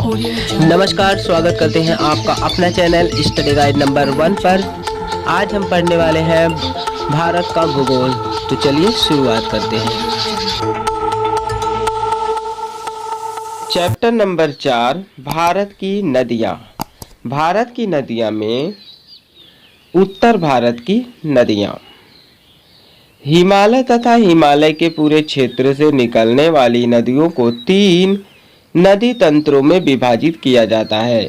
नमस्कार, स्वागत करते हैं आपका अपना चैनल स्टडी गाइड नंबर 1 पर। आज हम पढ़ने वाले हैं भारत का भूगोल। तो चलिए शुरुआत करते हैं। चैप्टर नंबर 4, भारत की नदियाँ। भारत की नदियाँ में उत्तर भारत की नदियाँ। हिमालय तथा हिमालय के पूरे क्षेत्र से निकलने वाली नदियों को 3 नदी तंत्रों में विभाजित किया जाता है।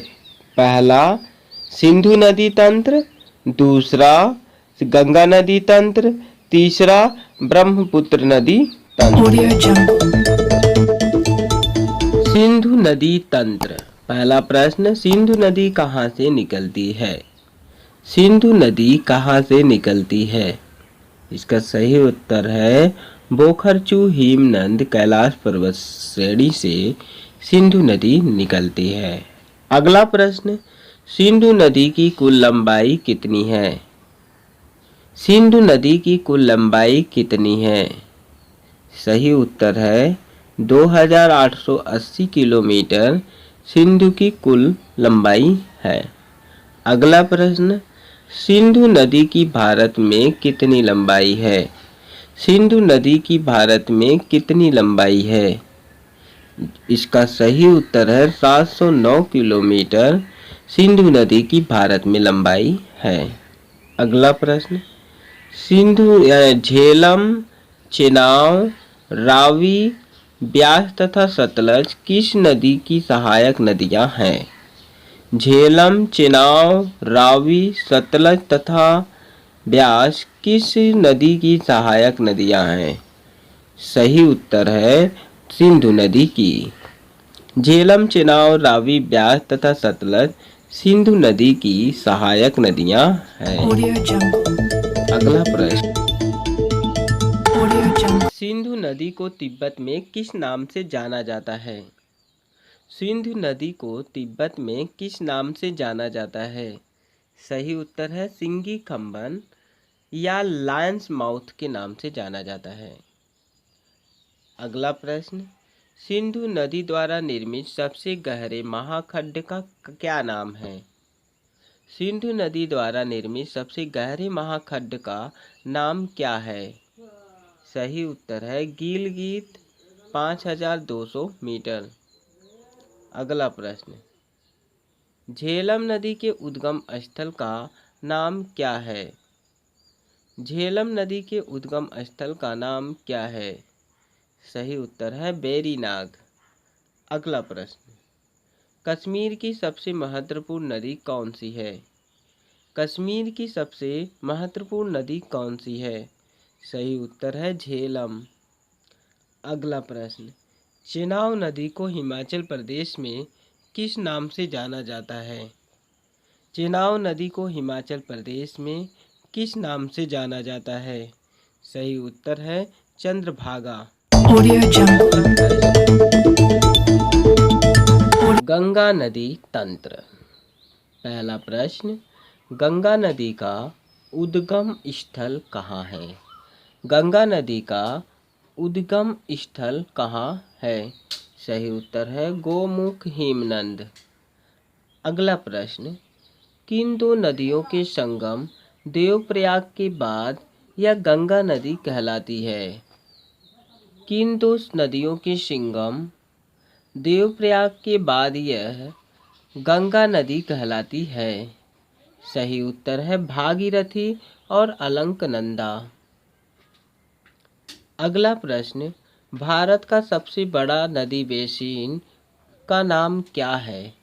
पहला सिंधु नदी तंत्र, दूसरा गंगा नदी तंत्र, तीसरा ब्रह्मपुत्र नदी तंत्र। सिंधु नदी तंत्र। पहला प्रश्न, सिंधु नदी कहाँ से निकलती है? सिंधु नदी कहाँ से निकलती है? इसका सही उत्तर है बोखरचू हिमनद कैलाश पर्वत श्रेणी से सिंधु नदी निकलती है। अगला प्रश्न, सिंधु नदी की कुल लंबाई कितनी है? सिंधु नदी की कुल लंबाई कितनी है? सही उत्तर है 2880 किलोमीटर सिंधु की कुल लंबाई है। अगला प्रश्न, सिंधु नदी की भारत में कितनी लंबाई है? सिंधु नदी की भारत में कितनी लंबाई है? इसका सही उत्तर है 709 किलोमीटर सिंधु नदी की भारत में लंबाई है। अगला प्रश्न, सिंधु झेलम, चेनाब, रावी, ब्यास तथा सतलज किस नदी की सहायक नदियां हैं? झेलम, चेनाब, रावी, सतलज तथा ब्यास किस नदी की सहायक नदियां हैं? सही उत्तर है सिंधु नदी की। झेलम, चेनाब, रावी, ब्यास तथा सतलज सिंधु नदी की सहायक नदियां हैं। अगला प्रश्न, सिंधु नदी को तिब्बत में किस नाम से जाना जाता है? सिंधु नदी को तिब्बत में किस नाम से जाना जाता है? सही उत्तर है सिंगी खम्बन या लायंस माउथ के नाम से जाना जाता है। अगला प्रश्न, सिंधु नदी द्वारा निर्मित सबसे गहरे महाखंड का क्या नाम है? सिंधु नदी द्वारा निर्मित सबसे गहरे महाखंड का नाम क्या है? सही उत्तर है गिलगित 5200 मीटर। अगला प्रश्न, झेलम नदी के उद्गम स्थल का नाम क्या है? झेलम नदी के उद्गम स्थल का नाम क्या है? सही उत्तर है बेरीनाग। अगला प्रश्न, कश्मीर की सबसे महत्वपूर्ण नदी कौन सी है? कश्मीर की सबसे महत्वपूर्ण नदी कौन सी है? सही उत्तर है झेलम। अगला प्रश्न, चेनाब नदी को हिमाचल प्रदेश में किस नाम से जाना जाता है? चेनाब नदी को हिमाचल प्रदेश में किस नाम से जाना जाता है? सही उत्तर है चंद्रभागा। गंगा नदी तंत्र। पहला प्रश्न, गंगा नदी का उद्गम स्थल कहाँ है? गंगा नदी का उद्गम स्थल कहाँ है? सही उत्तर है गोमुख हिमनद। अगला प्रश्न, किन दो नदियों के संगम देवप्रयाग के बाद यह गंगा नदी कहलाती है? किन दो नदियों के संगम देवप्रयाग के बाद यह गंगा नदी कहलाती है? सही उत्तर है भागीरथी और अलकनंदा। अगला प्रश्न, भारत का सबसे बड़ा नदी बेसिन का नाम क्या है?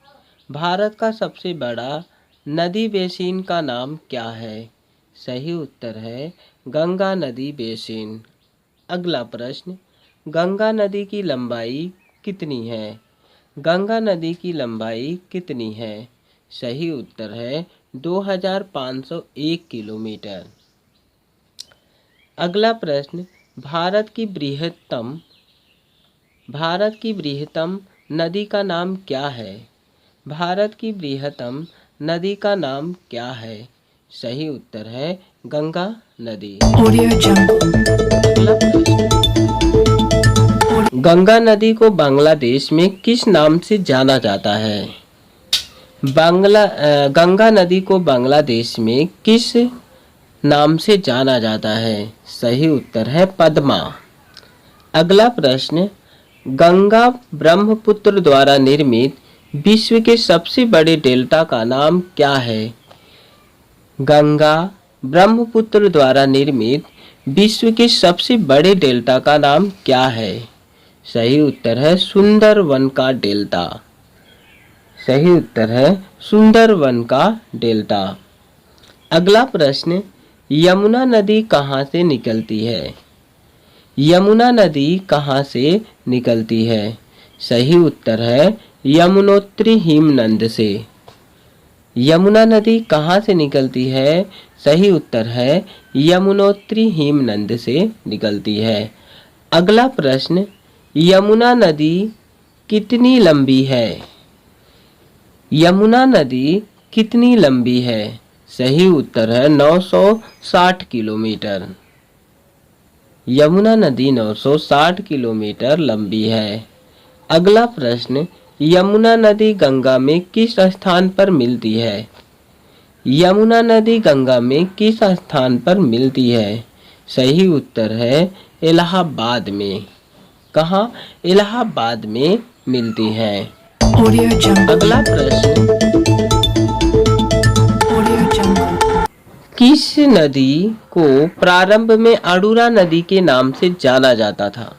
भारत का सबसे बड़ा नदी बेसिन का नाम क्या है? सही उत्तर है गंगा नदी बेसिन। अगला प्रश्न, गंगा नदी की लंबाई कितनी है? गंगा नदी की लंबाई कितनी है? सही उत्तर है 2501 किलोमीटर। अगला प्रश्न, भारत की बृहत्तम नदी का नाम क्या है? भारत की बृहत्तम नदी का नाम क्या है? सही उत्तर है गंगा नदी। गंगा नदी को बांग्लादेश में किस नाम से जाना जाता है? गंगा नदी को बांग्लादेश में किस नाम से जाना जाता है? सही उत्तर है पद्मा। अगला प्रश्न, गंगा ब्रह्मपुत्र द्वारा निर्मित विश्व के सबसे बड़े डेल्टा का नाम क्या है? गंगा ब्रह्मपुत्र द्वारा निर्मित विश्व के सबसे बड़े डेल्टा का नाम क्या है? सही उत्तर है सुंदरवन का डेल्टा। सही उत्तर है सुंदरवन का डेल्टा। अगला प्रश्न, यमुना नदी कहाँ से निकलती है? यमुना नदी कहाँ से निकलती है? सही उत्तर है यमुनोत्री हिमनद से। यमुना नदी कहाँ से निकलती है? सही उत्तर है यमुनोत्री हिमनद से निकलती है। अगला प्रश्न, यमुना नदी कितनी लंबी है? यमुना नदी कितनी लंबी है? सही उत्तर है 960 किलोमीटर। यमुना नदी 960 किलोमीटर लंबी है। अगला प्रश्न, यमुना नदी गंगा में किस स्थान पर मिलती है? यमुना नदी गंगा में किस स्थान पर मिलती है? सही उत्तर है इलाहाबाद में। कहाँ? इलाहाबाद में मिलती है। अगला प्रश्न, किस नदी को प्रारंभ में अडुरा नदी के नाम से जाना जाता था?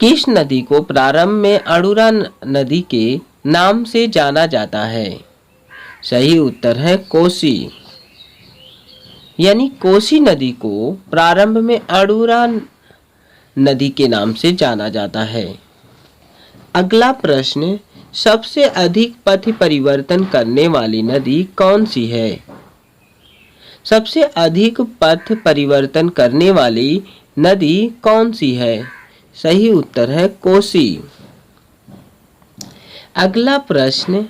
किस नदी को प्रारंभ में अडुरा नदी के नाम से जाना जाता है? सही उत्तर है कोसी। यानी कोसी नदी को प्रारंभ में अडुरा नदी के नाम से जाना जाता है। अगला प्रश्न, सबसे अधिक पथ परिवर्तन करने वाली नदी कौन सी है? सबसे अधिक पथ परिवर्तन करने वाली नदी कौन सी है? सही उत्तर है कोसी। अगला प्रश्न,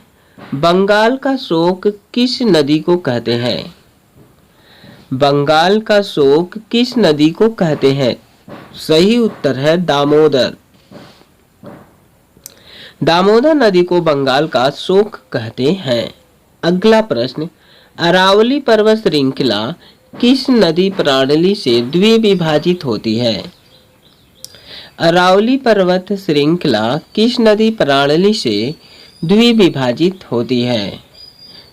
बंगाल का शोक किस नदी को कहते हैं? बंगाल का शोक किस नदी को कहते हैं? सही उत्तर है दामोदर। दामोदर नदी को बंगाल का शोक कहते हैं। अगला प्रश्न, अरावली पर्वत श्रृंखला किस नदी प्रणाली से द्विविभाजित होती है? अरावली पर्वत श्रृंखला किस नदी प्रणाली से द्विविभाजित होती है?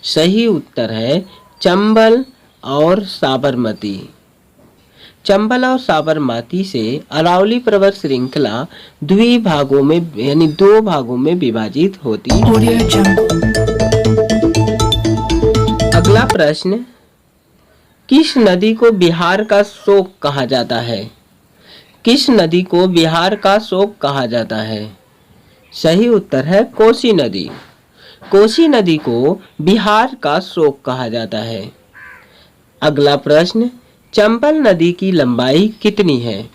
सही उत्तर है चंबल और साबरमती। चंबल और साबरमती से अरावली पर्वत श्रृंखला द्विभागों में यानी दो भागों में विभाजित होती है। अगला प्रश्न, किस नदी को बिहार का शोक कहा जाता है? किस नदी को बिहार का शोक कहा जाता है? सही उत्तर है कोसी नदी। कोसी नदी को बिहार का शोक कहा जाता है। अगला प्रश्न, चंबल नदी की लंबाई कितनी है?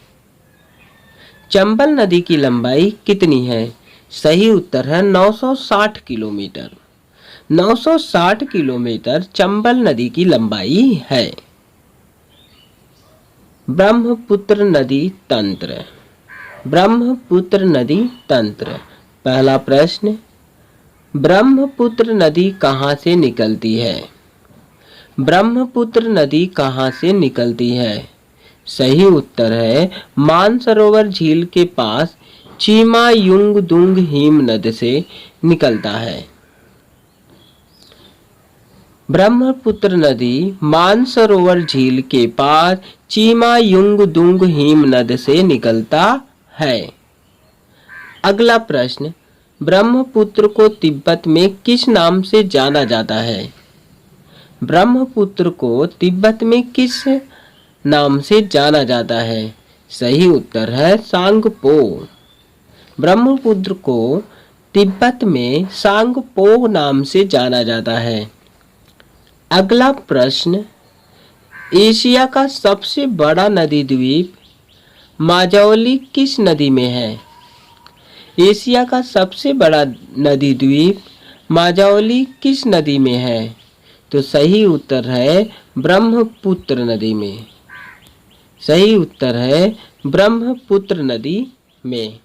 चंबल नदी की लंबाई कितनी है? सही उत्तर है 960 किलोमीटर। 960 किलोमीटर चंबल नदी की लंबाई है। ब्रह्मपुत्र नदी तंत्र। ब्रह्मपुत्र नदी तंत्र। पहला प्रश्न, ब्रह्मपुत्र नदी कहाँ से निकलती है? ब्रह्मपुत्र नदी कहाँ से निकलती है? सही उत्तर है मानसरोवर झील के पास चीमायुंगदुंग हिमनद से निकलता है। ब्रह्मपुत्र नदी मानसरोवर झील के पास चीमायुंगदुंग हिमनद से निकलता है। अगला प्रश्न, ब्रह्मपुत्र को तिब्बत में किस नाम से जाना जाता है? ब्रह्मपुत्र को तिब्बत में किस नाम से जाना जाता है? सही उत्तर है सांगपो। ब्रह्मपुत्र को तिब्बत में सांगपो नाम से जाना जाता है। अगला प्रश्न, एशिया का सबसे बड़ा नदी द्वीप माजौली किस नदी में है? एशिया का सबसे बड़ा नदी द्वीप माजौली किस नदी में है? तो सही उत्तर है ब्रह्मपुत्र नदी में। सही उत्तर है ब्रह्मपुत्र नदी में।